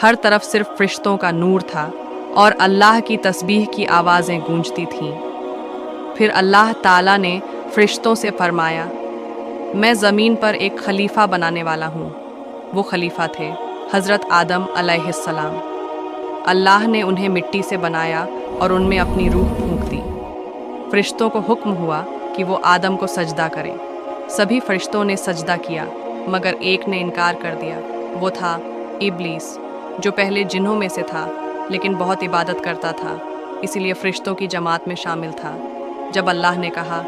हर तरफ सिर्फ फरिश्तों का नूर था और अल्लाह की तस्बीह की आवाज़ें गूंजती थीं। फिर अल्लाह ताला ने फरिश्तों से फरमाया, मैं ज़मीन पर एक खलीफा बनाने वाला हूँ। वो खलीफा थे हज़रत आदम अलैहिस्सलाम। अल्लाह ने उन्हें मिट्टी से बनाया और उनमें अपनी रूह फूंक दी। फरिश्तों को हुक्म हुआ कि वो आदम को सजदा करें। सभी फरिश्तों ने सजदा किया, मगर एक ने इनकार कर दिया। वो था इब्लीस, जो पहले जिन्हों में से था लेकिन बहुत इबादत करता था, इसीलिए फरिश्तों की जमात में शामिल था। जब अल्लाह ने कहा,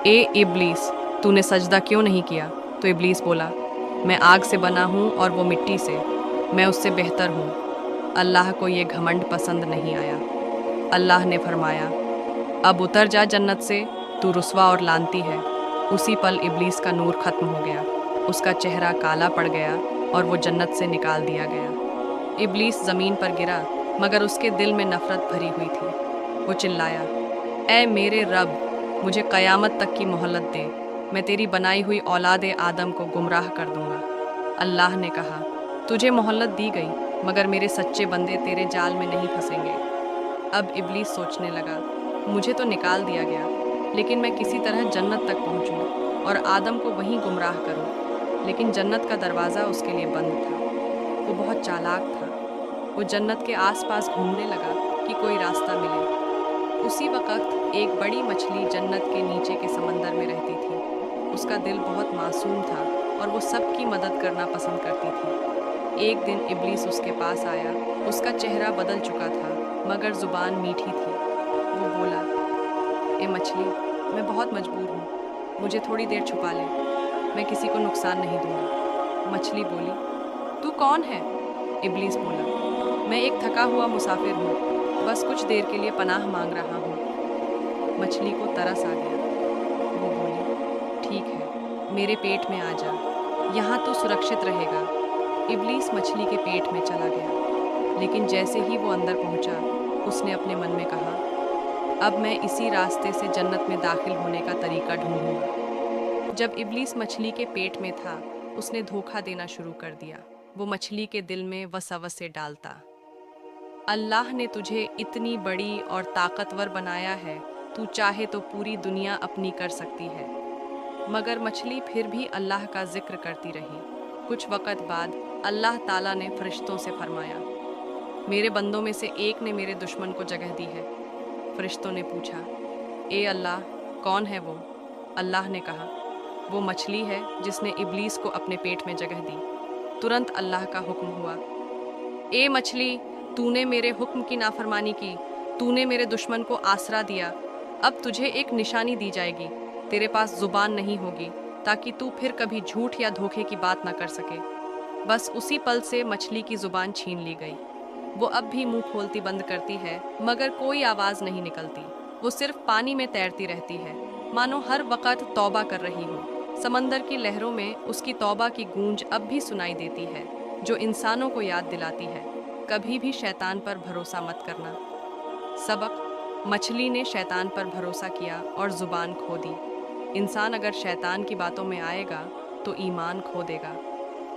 ए इब्लीस, तूने सजदा क्यों नहीं किया? तो इब्लीस बोला, मैं आग से बना हूँ और वो मिट्टी से, मैं उससे बेहतर हूँ। अल्लाह को ये घमंड पसंद नहीं आया। अल्लाह ने फरमाया, अब उतर जा जन्नत से, तू रुस्वा और लानती है। उसी पल इब्लीस का नूर खत्म हो गया, उसका चेहरा काला पड़ गया और वो जन्नत से निकाल दिया गया। इब्लीस ज़मीन पर गिरा, मगर उसके दिल में नफ़रत भरी हुई थी। वो चिल्लाया, ऐ मेरे रब, मुझे क़यामत तक की मोहलत दे, मैं तेरी बनाई हुई औलाद आदम को गुमराह कर दूंगा। अल्लाह ने कहा, तुझे मोहलत दी गई, मगर मेरे सच्चे बंदे तेरे जाल में नहीं फंसेंगे। अब इब्लीस सोचने लगा, मुझे तो निकाल दिया गया, लेकिन मैं किसी तरह जन्नत तक पहुंचूं और आदम को वहीं गुमराह करूं। लेकिन जन्नत का दरवाज़ा उसके लिए बंद था। वो बहुत चालाक था। वो जन्नत के आसपास घूमने लगा कि कोई रास्ता मिले। उसी वक्त एक बड़ी मछली जन्नत के नीचे के समंदर में रहती थी। उसका दिल बहुत मासूम था और वो सबकी मदद करना पसंद करती थी। एक दिन इब्लीस उसके पास आया। उसका चेहरा बदल चुका था, मगर ज़ुबान मीठी थी। वो बोला, ए मछली, मैं बहुत मजबूर हूँ, मुझे थोड़ी देर छुपा ले, मैं किसी को नुकसान नहीं दूंगा। मछली बोली, तू कौन है? इब्लीस बोला, मैं एक थका हुआ मुसाफिर हूँ, बस कुछ देर के लिए पनाह मांग रहा हूँ। मछली को तरस आ गया। वो बोली, ठीक है, मेरे पेट में आ जा, यहाँ तू सुरक्षित रहेगा। इब्लीस मछली के पेट में चला गया, लेकिन जैसे ही वो अंदर पहुँचा, उसने अपने मन में कहा, अब मैं इसी रास्ते से जन्नत में दाखिल होने का तरीका ढूंढूंगा। जब इब्लीस मछली के पेट में था, उसने धोखा देना शुरू कर दिया। वो मछली के दिल में वसवसे डालता, अल्लाह ने तुझे इतनी बड़ी और ताकतवर बनाया है, तू चाहे तो पूरी दुनिया अपनी कर सकती है। मगर मछली फिर भी अल्लाह का जिक्र करती रही। कुछ वक़्त बाद अल्लाह ताला ने फरिश्तों से फरमाया, मेरे बंदों में से एक ने मेरे दुश्मन को जगह दी है। फरिश्तों ने पूछा, ए अल्लाह, कौन है वो? अल्लाह ने कहा, वो मछली है जिसने इब्लीस को अपने पेट में जगह दी। तुरंत अल्लाह का हुक्म हुआ, ए मछली, तूने मेरे हुक्म की नाफरमानी की, तूने मेरे दुश्मन को आसरा दिया। अब तुझे एक निशानी दी जाएगी, तेरे पास जुबान नहीं होगी, ताकि तू फिर कभी झूठ या धोखे की बात ना कर सके। बस उसी पल से मछली की जुबान छीन ली गई। वो अब भी मुंह खोलती बंद करती है, मगर कोई आवाज़ नहीं निकलती। वो सिर्फ पानी में तैरती रहती है, मानो हर वक़्त तौबा कर रही हो। समंदर की लहरों में उसकी तौबा की गूंज अब भी सुनाई देती है, जो इंसानों को याद दिलाती है, कभी भी शैतान पर भरोसा मत करना। सबक, मछली ने शैतान पर भरोसा किया और ज़ुबान खो दी। इंसान अगर शैतान की बातों में आएगा तो ईमान खो देगा।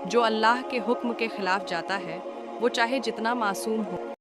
जो अल्लाह के हुक्म के खिलाफ जाता है, वो चाहे जितना मासूम हो,